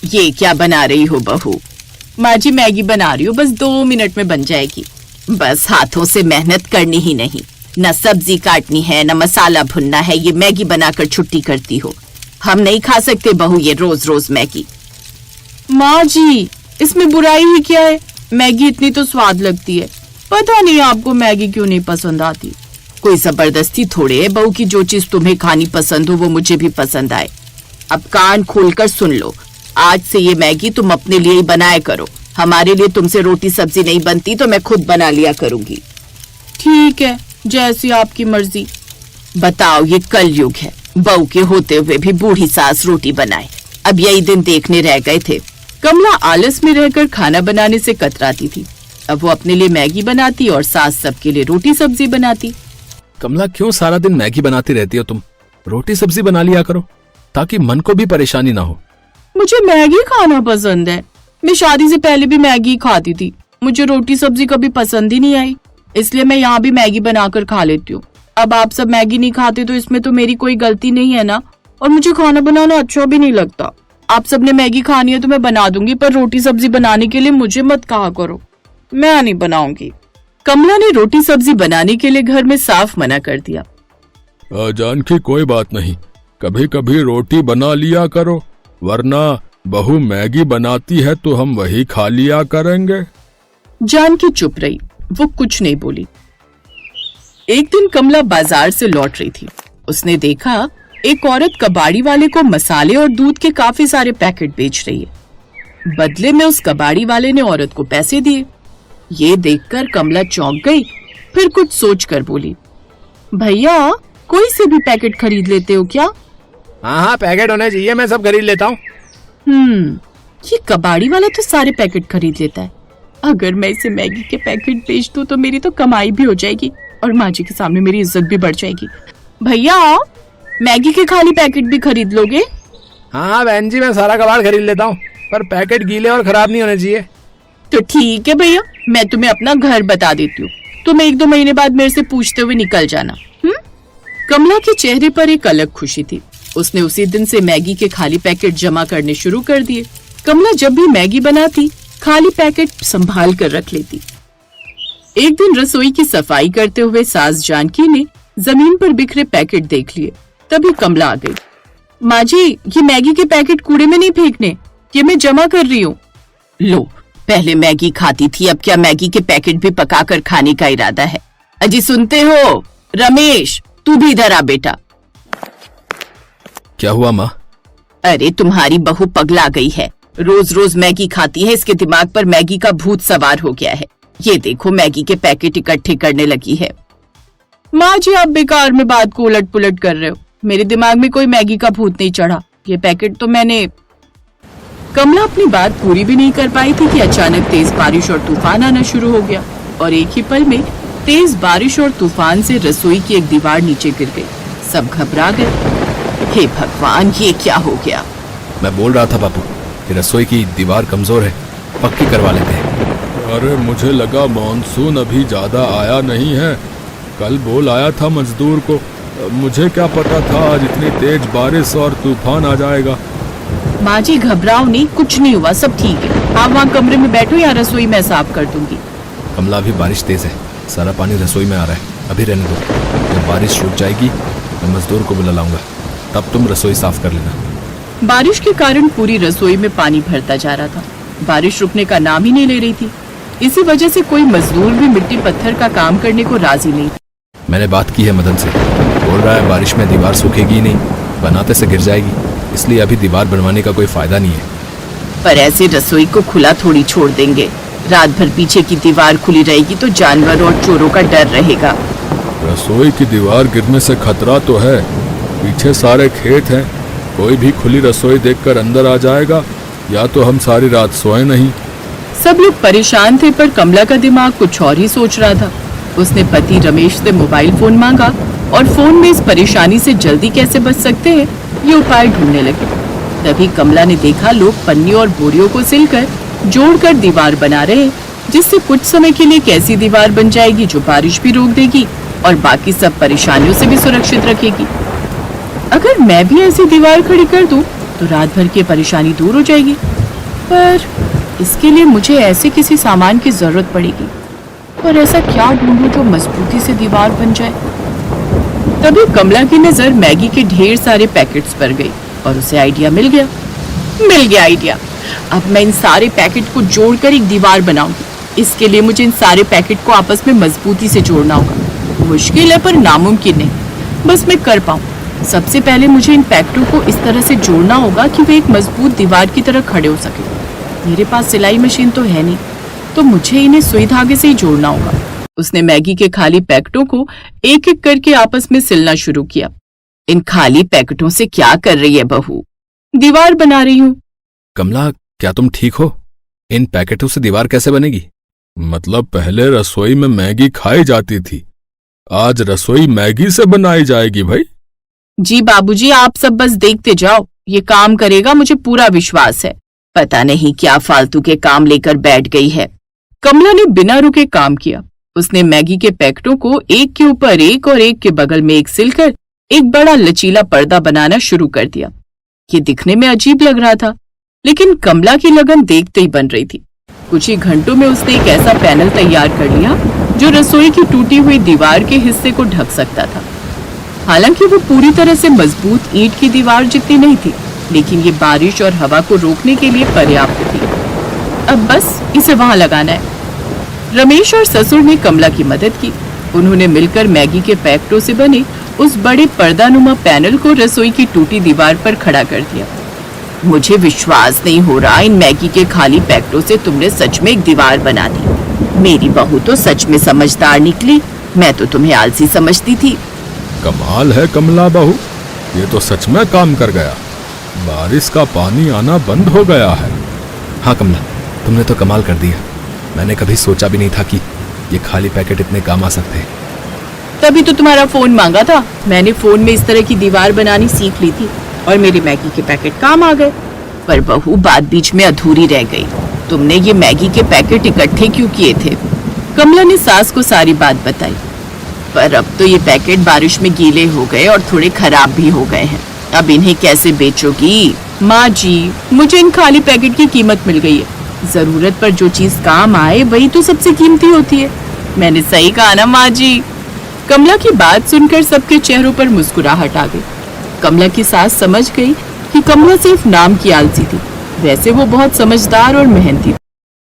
ये क्या बना रही हो बहू? माँ जी मैगी बना रही हूँ, बस 2 मिनट में बन जाएगी। बस हाथों से मेहनत करनी ही नहीं, न सब्जी काटनी है न मसाला भुनना है, ये मैगी बनाकर छुट्टी करती हो। हम नहीं खा सकते बहू ये रोज रोज मैगी। माँ जी इसमें बुराई ही क्या है? मैगी इतनी तो स्वाद लगती है, पता नहीं आपको मैगी क्यों नहीं पसंद आती। कोई जबरदस्ती थोड़े है बहू की जो चीज तुम्हें खानी पसंद हो वो मुझे भी पसंद आए। अब कान खोलकर सुन लो, आज से ये मैगी तुम अपने लिए ही बनाया करो। हमारे लिए तुमसे रोटी सब्जी नहीं बनती तो मैं खुद बना लिया करूंगी। ठीक है, जैसी आपकी मर्जी। बताओ, ये कलयुग है, बहू के होते हुए भी बूढ़ी सास रोटी बनाए। अब यही दिन देखने रह गए थे। कमला आलस में रहकर खाना बनाने से कतराती थी। अब वो अपने लिए मैगी बनाती और सास सबके लिए रोटी सब्जी बनाती। कमला, क्यों सारा दिन मैगी बनाती रहती हो तुम? रोटी सब्जी बना लिया करो ताकि मन को भी परेशानी ना हो। मुझे मैगी खाना पसंद है। मैं शादी से पहले भी मैगी खाती थी, मुझे रोटी सब्जी कभी पसंद ही नहीं आई, इसलिए मैं यहाँ भी मैगी बनाकर खा लेती हूँ। अब आप सब मैगी नहीं खाते तो इसमें तो मेरी कोई गलती नहीं है ना, और मुझे खाना बनाना अच्छा भी नहीं लगता। आप सबने मैगी खानी है तो मैं बना दूंगी, पर रोटी सब्जी बनाने के लिए मुझे मत कहा करो, मैं नहीं बनाऊंगी। कमला ने रोटी सब्जी बनाने के लिए घर में साफ मना कर दिया। जानकी, कोई बात नहीं, कभी कभी रोटी बना लिया करो, वरना बहू मैगी बनाती है तो हम वही खा लिया करेंगे। जानकी चुप रही, वो कुछ नहीं बोली। एक दिन कमला बाजार से लौट रही थी। उसने देखा एक औरत कबाड़ी वाले को मसाले और दूध के काफी सारे पैकेट बेच रही है। बदले में उस कबाड़ी वाले ने औरत को पैसे दिए। ये देखकर कमला चौंक गई, फिर कुछ सोचकर बोली, भैया कोई से भी पैकेट खरीद लेते हो क्या? हाँ, पैकेट होने चाहिए, मैं सब खरीद लेता हूँ। ये कबाड़ी वाला तो सारे पैकेट खरीद लेता है। अगर मैं इसे मैगी के पैकेट बेच दूं तो मेरी तो कमाई भी हो जाएगी और माँ जी के सामने मेरी इज्जत भी बढ़ जाएगी। भैया मैगी के खाली पैकेट भी खरीद लोगे? हाँ बहन जी, मैं सारा कबाड़ खरीद लेता हूँ, पर पैकेट गीले और खराब नहीं होने चाहिए। तो ठीक है भैया, मैं तुम्हें अपना घर बता देती हूँ, तुम 1-2 महीने बाद मेरे से पूछते हुए निकल जाना। कमला के चेहरे पर एक अलग खुशी थी। उसने उसी दिन से मैगी के खाली पैकेट जमा करने शुरू कर दिए। कमला जब भी मैगी बनाती खाली पैकेट संभाल कर रख लेती। एक दिन रसोई की सफाई करते हुए सास जानकी ने जमीन पर बिखरे पैकेट देख लिए। तभी कमला आ गई। माँ जी, ये मैगी के पैकेट कूड़े में नहीं फेंकने, ये मैं जमा कर रही हूँ। लो, पहले मैगी खाती थी, अब क्या मैगी के पैकेट भी पकाकर खाने का इरादा है? अजी सुनते हो? रमेश, तू भी इधर आ बेटा। क्या हुआ माँ? अरे तुम्हारी बहू पगला गई है, रोज रोज मैगी खाती है, इसके दिमाग पर मैगी का भूत सवार हो गया है। ये देखो मैगी के पैकेट इकट्ठे करने लगी है। माँ जी, आप बेकार में बात को उलट पुलट कर रहे हो, मेरे दिमाग में कोई मैगी का भूत नहीं चढ़ा, ये पैकेट तो मैंने। कमला अपनी बात पूरी भी नहीं कर पाई थी कि अचानक तेज बारिश और तूफान आना शुरू हो गया और एक ही पल में तेज बारिश और तूफान से रसोई की एक दीवार नीचे गिर गई। सब घबरा गए। हे भगवान, ये क्या हो गया? मैं बोल रहा था बापू कि रसोई की दीवार कमजोर है, पक्की करवा लेते हैं। अरे मुझे लगा मॉनसून अभी ज्यादा आया नहीं है, कल बोल आया था मजदूर को, मुझे क्या पता था आज इतनी तेज बारिश और तूफान आ जाएगा। माँ जी घबराओ नहीं, कुछ नहीं हुआ, सब ठीक है। आप वहाँ कमरे में बैठो या रसोई मैं साफ कर दूंगी। कमला, अभी बारिश तेज है, सारा पानी रसोई में आ रहा है, अभी रहने दो, जब बारिश रुक जाएगी मैं मजदूर को बुला लाऊंगा, तब तुम रसोई साफ कर लेना। बारिश के कारण पूरी रसोई में पानी भरता जा रहा था। बारिश रुकने का नाम ही नहीं ले रही थी। इसी वजह से कोई मजदूर भी मिट्टी पत्थर का काम करने को राजी नहीं। मैंने बात की है मदन से, बोल रहा है बारिश में दीवार सूखेगी नहीं, बनाते से गिर जाएगी, इसलिए अभी दीवार बनवाने का कोई फायदा नहीं है। पर ऐसे रसोई को खुला थोड़ी छोड़ देंगे, रात भर पीछे की दीवार खुली रहेगी तो जानवर और चोरों का डर रहेगा। रसोई की दीवार गिरने से खतरा तो है, पीछे सारे खेत हैं, कोई भी खुली रसोई देखकर अंदर आ जाएगा, या तो हम सारी रात सोए नहीं। सब लोग परेशान थे, पर कमला का दिमाग कुछ और ही सोच रहा था। उसने पति रमेश से मोबाइल फोन मांगा और फोन में इस परेशानी से जल्दी कैसे बच सकते हैं ये उपाय ढूंढने लगे। तभी कमला ने देखा लोग पन्नी और बोरियों को सिलकर जोड़कर दीवार बना रहे हैं, जिससे कुछ समय के लिए कैसी दीवार बन जाएगी जो बारिश भी रोक देगी और बाकी सब परेशानियों से भी सुरक्षित रखेगी। अगर मैं भी ऐसी दीवार खड़ी कर दूं तो रात भर की परेशानी दूर हो जाएगी। पर इसके लिए मुझे ऐसे किसी सामान की जरूरत पड़ेगी। पर ऐसा क्या ढूंढूं जो मजबूती से दीवार बन जाए। तभी कमला की नजर मैगी के ढेर सारे पैकेट्स पर गई और उसे आइडिया मिल गया आइडिया। अब मैं इन सारे पैकेट को जोड़कर एक दीवार बनाऊंगी। इसके लिए मुझे इन सारे पैकेट को आपस में मजबूती से जोड़ना होगा। मुश्किल है पर नामुमकिन नहीं, बस मैं कर पाऊं। सबसे पहले मुझे इन पैकेटों को इस तरह से जोड़ना होगा कि वे एक मजबूत दीवार की तरह खड़े हो सके। मेरे पास सिलाई मशीन तो है नहीं, तो मुझे इन्हें सुई धागे से ही जोड़ना होगा। उसने मैगी के खाली पैकेटों को एक एक करके आपस में सिलना शुरू किया। इन खाली पैकेटों से क्या कर रही है बहू? दीवार बना रही हूँ। कमला, क्या तुम ठीक हो? इन पैकेटों से दीवार कैसे बनेगी? मतलब पहले रसोई में मैगी खाई जाती थी, आज रसोई मैगी से बनाई जाएगी भाई। जी बाबूजी, आप सब बस देखते जाओ, ये काम करेगा, मुझे पूरा विश्वास है। पता नहीं क्या फालतू के काम लेकर बैठ गई है। कमला ने बिना रुके काम किया। उसने मैगी के पैकेटों को एक के ऊपर एक और एक के बगल में एक सिलकर एक बड़ा लचीला पर्दा बनाना शुरू कर दिया। ये दिखने में अजीब लग रहा था, लेकिन कमला की लगन देखते ही बन रही थी। कुछ ही घंटों में उसने एक ऐसा पैनल तैयार कर लिया जो रसोई की टूटी हुई दीवार के हिस्से को ढक सकता था। हालांकि वो पूरी तरह से मजबूत ईंट की दीवार जितनी नहीं थी, लेकिन ये बारिश और हवा को रोकने के लिए पर्याप्त थी। अब बस इसे वहां लगाना है। रमेश और ससुर ने कमला की मदद की। उन्होंने मिलकर मैगी के पैकेटों से बने उस बड़े पर्दानुमा पैनल को रसोई की टूटी दीवार पर खड़ा कर दिया। मुझे विश्वास नहीं हो रहा, इन मैगी के खाली पैकेटों से तुमने सच में एक दीवार बना दी। मेरी बहू तो सच में समझदार निकली, मैं तो तुम्हें आलसी समझती थी। कमाल है कमला बहू, ये तो सच में काम कर गया। बारिश का पानी आना बंद हो गया है। हाँ कमला, तुमने तो कमाल कर दिया। मैंने कभी सोचा भी नहीं था कि ये खाली पैकेट इतने काम आ सकते हैं। तभी तो तुम्हारा फोन मांगा था। मैंने फोन में इस तरह की दीवार बनानी सीख ली थी और मेरे मैगी के पैकेट काम आ गए। पर बहू, बात बीच में अधूरी रह गई। तुमने ये मैगी के पैकेट इकट्ठे क्यों किए थे? कमला ने सास को सारी बात बताई। पर अब तो ये पैकेट बारिश में गीले हो गए और थोड़े खराब भी हो गए हैं। अब इन्हें कैसे बेचोगी? माँ जी, मुझे इन खाली पैकेट की कीमत मिल गई है। जरूरत पर जो चीज काम आए वही तो सबसे कीमती होती है। मैंने सही कहा ना माँ जी? कमला की बात सुनकर सबके चेहरों पर मुस्कुराहट आ गई। कमला की सास समझ गई कि कमला सिर्फ नाम की आलसी थी, वैसे वो बहुत समझदार और मेहनती थी।